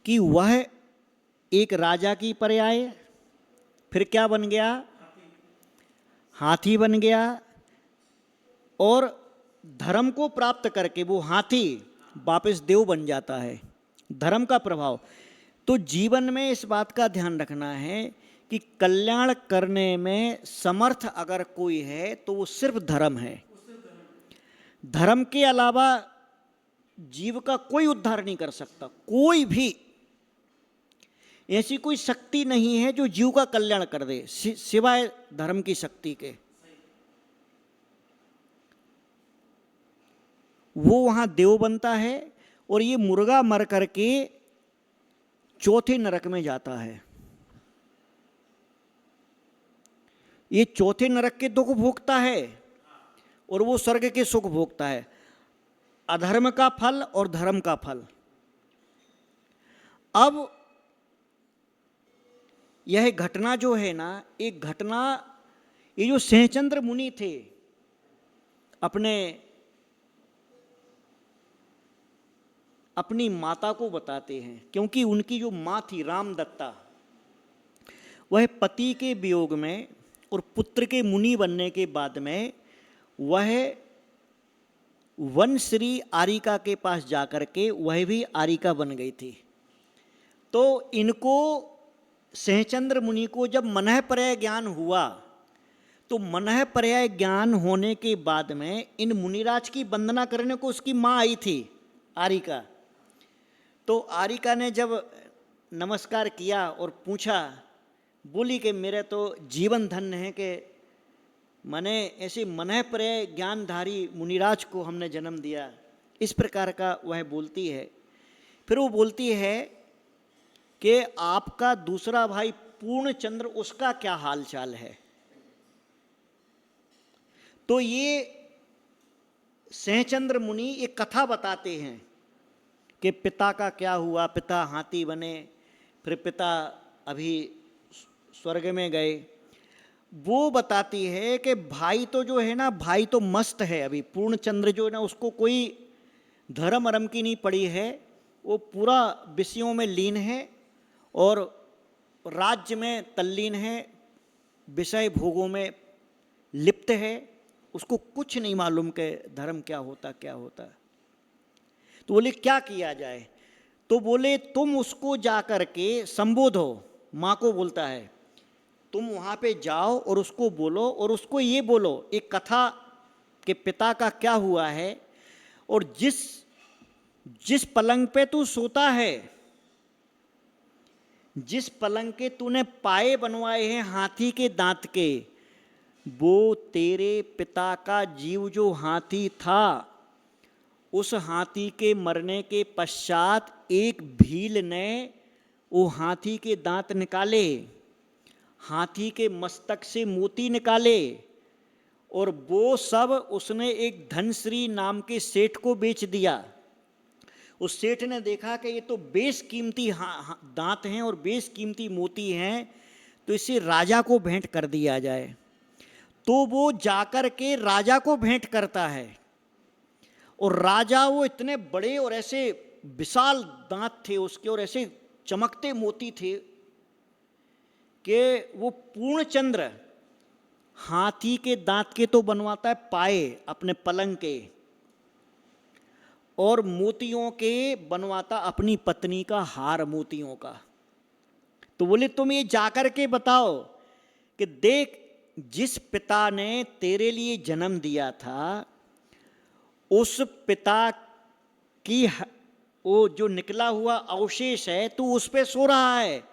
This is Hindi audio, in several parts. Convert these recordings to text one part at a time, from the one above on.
कि वह एक राजा की पर्याय, फिर क्या बन गया, हाथी बन गया, और धर्म को प्राप्त करके वो हाथी वापस देव बन जाता है। धर्म का प्रभाव। तो जीवन में इस बात का ध्यान रखना है कि कल्याण करने में समर्थ अगर कोई है तो वो सिर्फ धर्म है। धर्म के अलावा जीव का कोई उद्धार नहीं कर सकता। कोई भी ऐसी कोई शक्ति नहीं है जो जीव का कल्याण कर दे सिवाय धर्म की शक्ति के। वो वहां देव बनता है और ये मुर्गा मर करके चौथे नरक में जाता है। ये चौथे नरक के दुख भोगता है और वो स्वर्ग के सुख भोगता है। अधर्म का फल और धर्म का फल। अब यह घटना जो है ना, एक घटना, ये जो सहचंद्र मुनि थे अपनी माता को बताते हैं, क्योंकि उनकी जो माँ थी रामदत्ता, वह पति के वियोग में और पुत्र के मुनि बनने के बाद में वह वन श्री आरिका के पास जाकर के वह भी आरिका बन गई थी। तो इनको सहचंद्र मुनि को जब मनः पर्याय ज्ञान हुआ, तो मनः पर्याय ज्ञान होने के बाद में इन मुनिराज की वंदना करने को उसकी माँ आई थी आरिका। तो आरिका ने जब नमस्कार किया और पूछा, बोली कि मेरे तो जीवन धन्य है कि मैंने ऐसे मनः पर्याय ज्ञानधारी मुनिराज को हमने जन्म दिया। इस प्रकार का वह बोलती है। फिर वो बोलती है कि आपका दूसरा भाई पूर्णचंद्र, उसका क्या हाल चाल है। तो ये सहचंद्र मुनि एक कथा बताते हैं कि पिता का क्या हुआ। पिता हाथी बने, फिर पिता अभी स्वर्ग में गए। वो बताती है कि भाई तो जो है ना, भाई तो मस्त है अभी। पूर्णचंद्र जो है ना, उसको कोई धर्म अरम की नहीं पड़ी है। वो पूरा विषयों में लीन है और राज्य में तल्लीन है, विषय भोगों में लिप्त है। उसको कुछ नहीं मालूम कि धर्म क्या होता क्या होता। तो बोले क्या किया जाए। तो बोले तुम उसको जा कर के संबोधो। माँ को बोलता है, तुम वहाँ पे जाओ और उसको बोलो, और उसको ये बोलो एक कथा कि पिता का क्या हुआ है, और जिस पलंग पे तू सोता है, जिस पलंग के तूने पाए बनवाए हैं हाथी के दांत के, वो तेरे पिता का जीव जो हाथी था, उस हाथी के मरने के पश्चात एक भील ने वो हाथी के दांत निकाले, हाथी के मस्तक से मोती निकाले, और वो सब उसने एक धनश्री नाम के सेठ को बेच दिया। उस सेठ ने देखा कि ये तो बेशकीमती दांत हैं और बेशकीमती मोती हैं, तो इसे राजा को भेंट कर दिया जाए। तो वो जाकर के राजा को भेंट करता है, और राजा, वो इतने बड़े और ऐसे विशाल दांत थे उसके, और ऐसे चमकते मोती थे कि वो पूर्णचंद्र हाथी के दांत के तो बनवाता है पाए अपने पलंग के, और मोतियों के बनवाता अपनी पत्नी का हार मोतियों का। तो बोले तुम ये जाकर के बताओ कि देख, जिस पिता ने तेरे लिए जन्म दिया था, उस पिता की वो जो निकला हुआ अवशेष है, तू उस पे सो रहा है,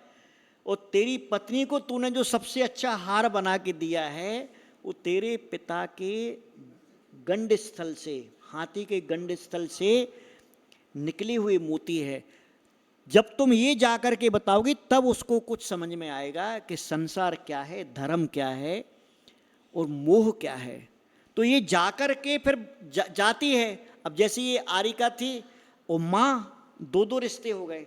और तेरी पत्नी को तूने जो सबसे अच्छा हार बना के दिया है, वो तेरे पिता के गंड स्थल से, हाथी के गंड स्थल से निकली हुई मोती है। जब तुम ये जाकर के बताओगी, तब उसको कुछ समझ में आएगा कि संसार क्या है, धर्म क्या है और मोह क्या है। तो ये जाकर के फिर जाती है। अब जैसे ये आरिका थी और माँ, दो रिश्ते हो गए।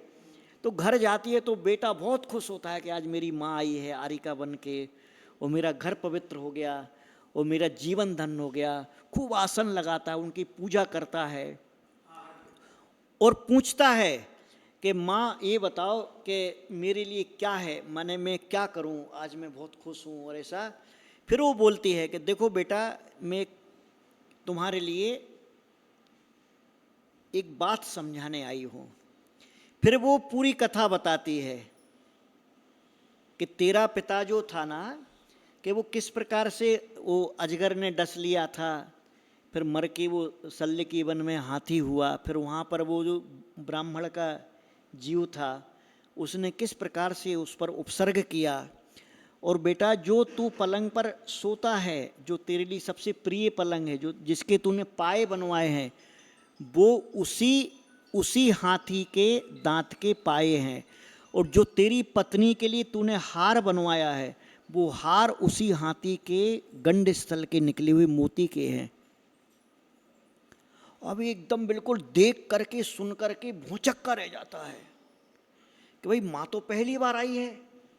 तो घर जाती है तो बेटा बहुत खुश होता है कि आज मेरी माँ आई है आरिका बन के, और मेरा घर पवित्र हो गया और मेरा जीवन धन्य हो गया। खूब आसन लगाता है, उनकी पूजा करता है और पूछता है कि माँ ये बताओ कि मेरे लिए क्या है, माने मैं क्या करूं, आज मैं बहुत खुश हूं और ऐसा। फिर वो बोलती है कि देखो बेटा, मैं तुम्हारे लिए एक बात समझाने आई हूं। फिर वो पूरी कथा बताती है कि तेरा पिता जो था ना, कि वो किस प्रकार से वो अजगर ने डस लिया था, फिर मर के वो शल्य की वन में हाथी हुआ, फिर वहाँ पर वो जो ब्राह्मण का जीव था उसने किस प्रकार से उस पर उपसर्ग किया। और बेटा जो तू पलंग पर सोता है, जो तेरे लिए सबसे प्रिय पलंग है, जो जिसके तूने पाए बनवाए हैं, वो उसी हाथी के दांत के पाए हैं। और जो तेरी पत्नी के लिए तूने हार बनवाया है, वो हार उसी हाथी के गंड स्थल के निकले हुए मोती के हैं। अभी एकदम बिल्कुल देख करके सुन करके भौचक्का रह जाता है कि भाई माँ तो पहली बार आई है,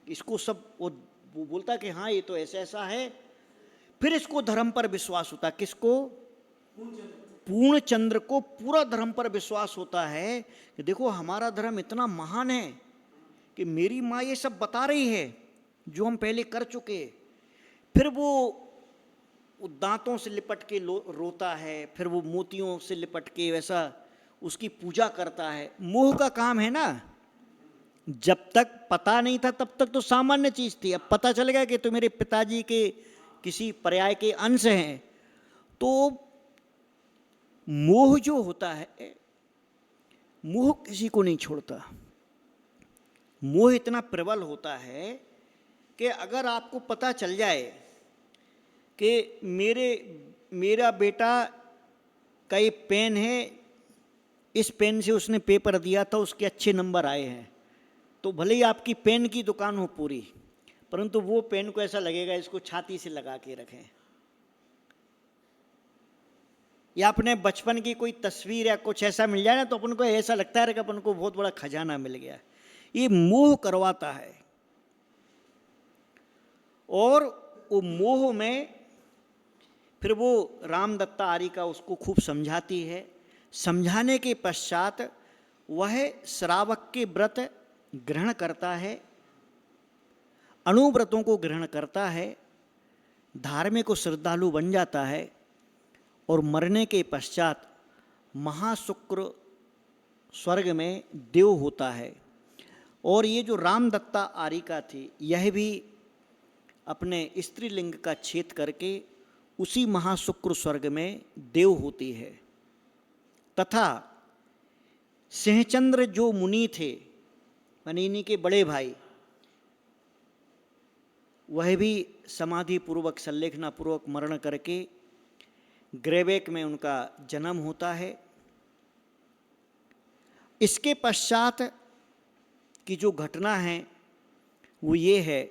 इसको सब वो बोलता कि हाँ ये तो ऐसा ऐसा है। फिर इसको धर्म पर विश्वास होता, किसको? पूर्णचंद्र को पूरा धर्म पर विश्वास होता है कि देखो हमारा धर्म इतना महान है कि मेरी माँ ये सब बता रही है जो हम पहले कर चुके। फिर वो दांतों से लिपट के रोता है, फिर वो मोतियों से लिपट के वैसा उसकी पूजा करता है। मोह का काम है ना। जब तक पता नहीं था तब तक तो सामान्य चीज थी, अब पता चल गया कि तो मेरे पिताजी के किसी पर्याय के अंश हैं, तो मोह जो होता है, मोह किसी को नहीं छोड़ता। मोह इतना प्रबल होता है कि अगर आपको पता चल जाए कि मेरा बेटा का ये पेन है, इस पेन से उसने पेपर दिया था, उसके अच्छे नंबर आए हैं, तो भले ही आपकी पेन की दुकान हो पूरी, परंतु वो पेन को ऐसा लगेगा इसको छाती से लगा के रखें। या अपने बचपन की कोई तस्वीर या कुछ ऐसा मिल जाए ना, तो अपन को ऐसा लगता है कि अपन को बहुत बड़ा खजाना मिल गया। ये मोह करवाता है। और वो मोह में फिर वो रामदत्ता आर्यिका उसको खूब समझाती है। समझाने के पश्चात वह श्रावक के व्रत ग्रहण करता है, अणुव्रतों को ग्रहण करता है, धार्मिक को श्रद्धालु बन जाता है और मरने के पश्चात महाशुक्र स्वर्ग में देव होता है। और ये जो रामदत्ता आर्यिका थी, यह भी अपने स्त्रीलिंग का छेद करके उसी महाशुक्र स्वर्ग में देव होती है। तथा सिंहचंद्र जो मुनि थे, मनीनी के बड़े भाई, वह भी समाधि पूर्वक संलेखना पूर्वक मरण करके ग्रेवेक में उनका जन्म होता है। इसके पश्चात की जो घटना है वो ये है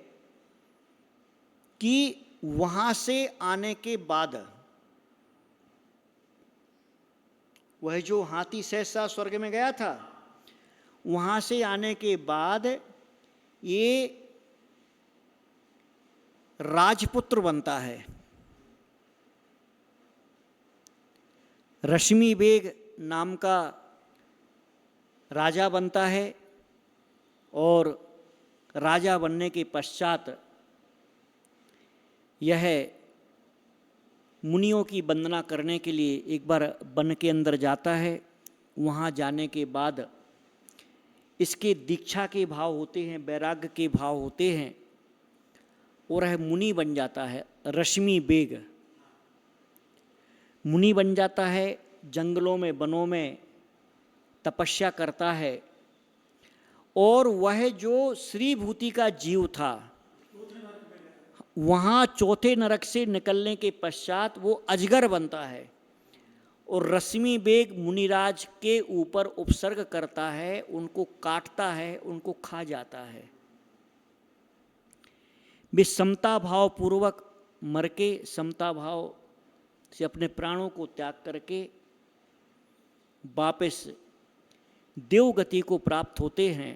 कि वहाँ से आने के बाद वह जो हाथी सहसा स्वर्ग में गया था, वहाँ से आने के बाद ये राजपुत्र बनता है। रश्मि बेग नाम का राजा बनता है और राजा बनने के पश्चात यह मुनियों की वंदना करने के लिए एक बार वन के अंदर जाता है। वहाँ जाने के बाद इसके दीक्षा के भाव होते हैं, वैराग्य के भाव होते हैं और वह मुनि बन जाता है। रश्मि बेग मुनि बन जाता है, जंगलों में वनों में तपस्या करता है। और वह जो श्रीभूति का जीव था, वहाँ चौथे नरक से निकलने के पश्चात वो अजगर बनता है और रश्मि बेग मुनिराज के ऊपर उपसर्ग करता है, उनको काटता है, उनको खा जाता है। वे समता भाव पूर्वक मर के समता भाव से अपने प्राणों को त्याग करके वापस देवगति को प्राप्त होते हैं।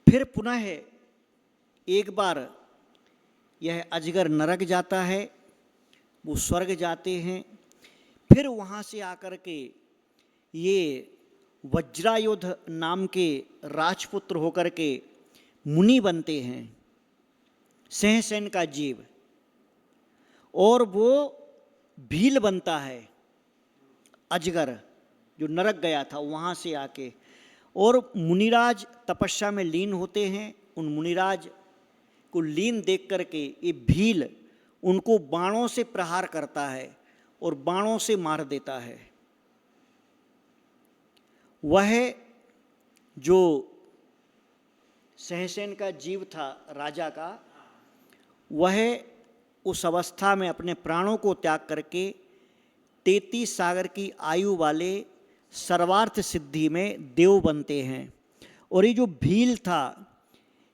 फिर पुनः एक बार यह अजगर नरक जाता है, वो स्वर्ग जाते हैं। फिर वहाँ से आकर के ये वज्रायुध नाम के राजपुत्र होकर के मुनि बनते हैं, सहसेन का जीव, और वो भील बनता है, अजगर जो नरक गया था वहाँ से आके, और मुनिराज तपस्या में लीन होते हैं। उन मुनिराज को लीन देख करके ये भील उनको बाणों से प्रहार करता है और बाणों से मार देता है। वह जो सहसेन का जीव था राजा का, वह उस अवस्था में अपने प्राणों को त्याग करके 33 सागर की आयु वाले सर्वार्थ सिद्धि में देव बनते हैं। और ये जो भील था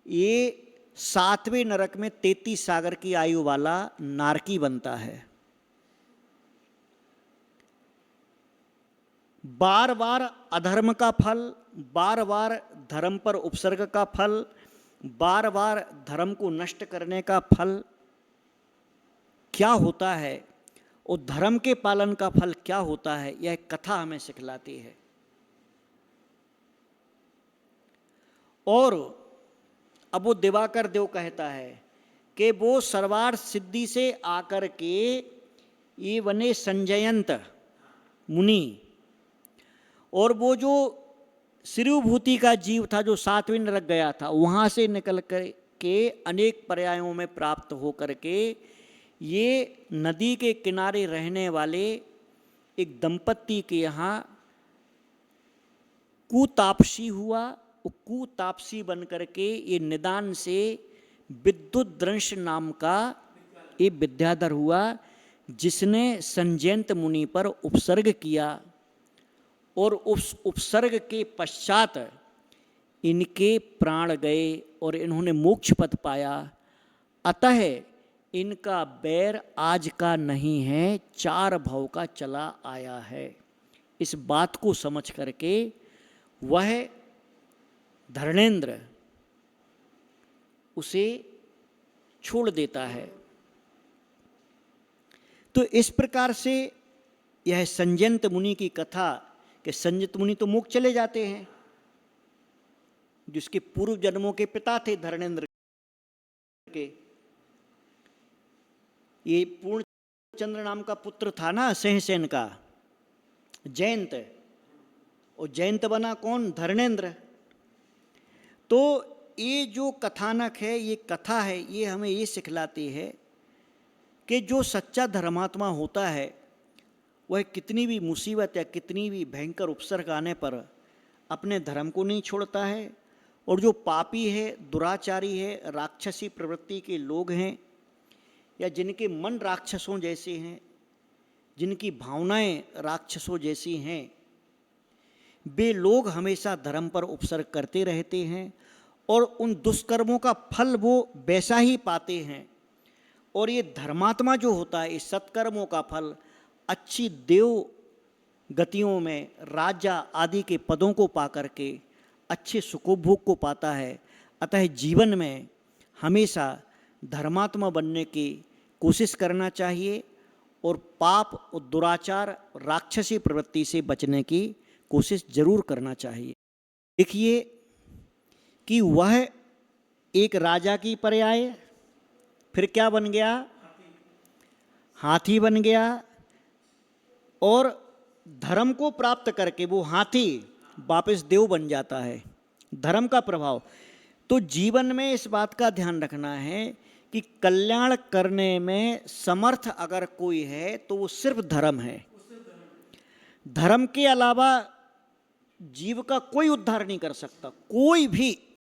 ये 7वें नरक में 33 सागर की आयु वाला नारकी बनता है। बार बार अधर्म का फल, बार बार धर्म पर उपसर्ग का फल, बार बार धर्म को नष्ट करने का फल क्या होता है और धर्म के पालन का फल क्या होता है, यह कथा हमें सिखलाती है। और अब वो दिवाकर देव कहता है कि वो सर्वार्थ सिद्धि से आकर के ये बने संजयंत मुनि, और वो जो श्रीभूति का जीव था जो 7वें नरक गया था, वहाँ से निकल कर के अनेक पर्यायों में प्राप्त होकर के ये नदी के किनारे रहने वाले एक दंपत्ति के यहाँ कुतापसी हुआ। वो कुतापसी बन करके ये निदान से विद्युद्रंश नाम का ये विद्याधर हुआ, जिसने संजयंत मुनि पर उपसर्ग किया, और उस उपसर्ग के पश्चात इनके प्राण गए और इन्होंने मोक्ष पद पाया। अतः इनका बैर आज का नहीं है, 4 भव का चला आया है। इस बात को समझ करके वह धर्मेंद्र उसे छोड़ देता है। तो इस प्रकार से यह संजयंत मुनि की कथा, कि संजयंत मुनि तो मोक्ष चले जाते हैं, जिसके पूर्व जन्मों के पिता थे धर्मेंद्र के। ये पूर्णचंद्र नाम का पुत्र था ना सहसेन का, जयंत, और जयंत बना कौन? धर्मेंद्र। तो ये जो कथानक है, ये कथा है, ये हमें ये सिखलाती है कि जो सच्चा धर्मात्मा होता है वह कितनी भी मुसीबत या कितनी भी भयंकर उपसर्ग आने पर अपने धर्म को नहीं छोड़ता है। और जो पापी है, दुराचारी है, राक्षसी प्रवृत्ति के लोग हैं, या जिनके मन राक्षसों जैसे हैं, जिनकी भावनाएं राक्षसों जैसी हैं, वे लोग हमेशा धर्म पर उपसर्ग करते रहते हैं और उन दुष्कर्मों का फल वो वैसा ही पाते हैं। और ये धर्मात्मा जो होता है, इस सत्कर्मों का फल अच्छी देव गतियों में राजा आदि के पदों को पा करके अच्छे सुखोभोग को पाता है। अतः जीवन में हमेशा धर्मात्मा बनने की कोशिश करना चाहिए और पाप और दुराचार, राक्षसी प्रवृत्ति से बचने की कोशिश जरूर करना चाहिए। देखिए कि वह एक राजा की पर्याय फिर क्या बन गया? हाथी बन गया, और धर्म को प्राप्त करके वो हाथी वापस देव बन जाता है। धर्म का प्रभाव। तो जीवन में इस बात का ध्यान रखना है कि कल्याण करने में समर्थ अगर कोई है तो वो सिर्फ धर्म है। धर्म के अलावा जीव का कोई उद्धार नहीं कर सकता, कोई भी।